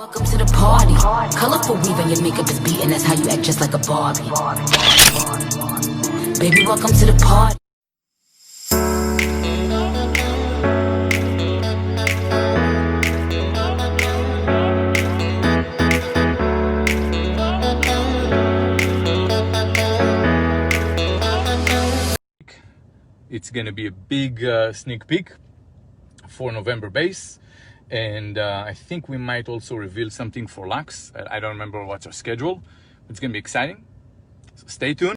Welcome to the party. Colorful weave and your makeup is beating. That's how you act, just like a Barbie. Baby, welcome to the party. It's gonna be a big sneak peek for November base, and I think we might also reveal something for Lux. I don't remember what's our schedule. It's gonna be exciting, so stay tuned.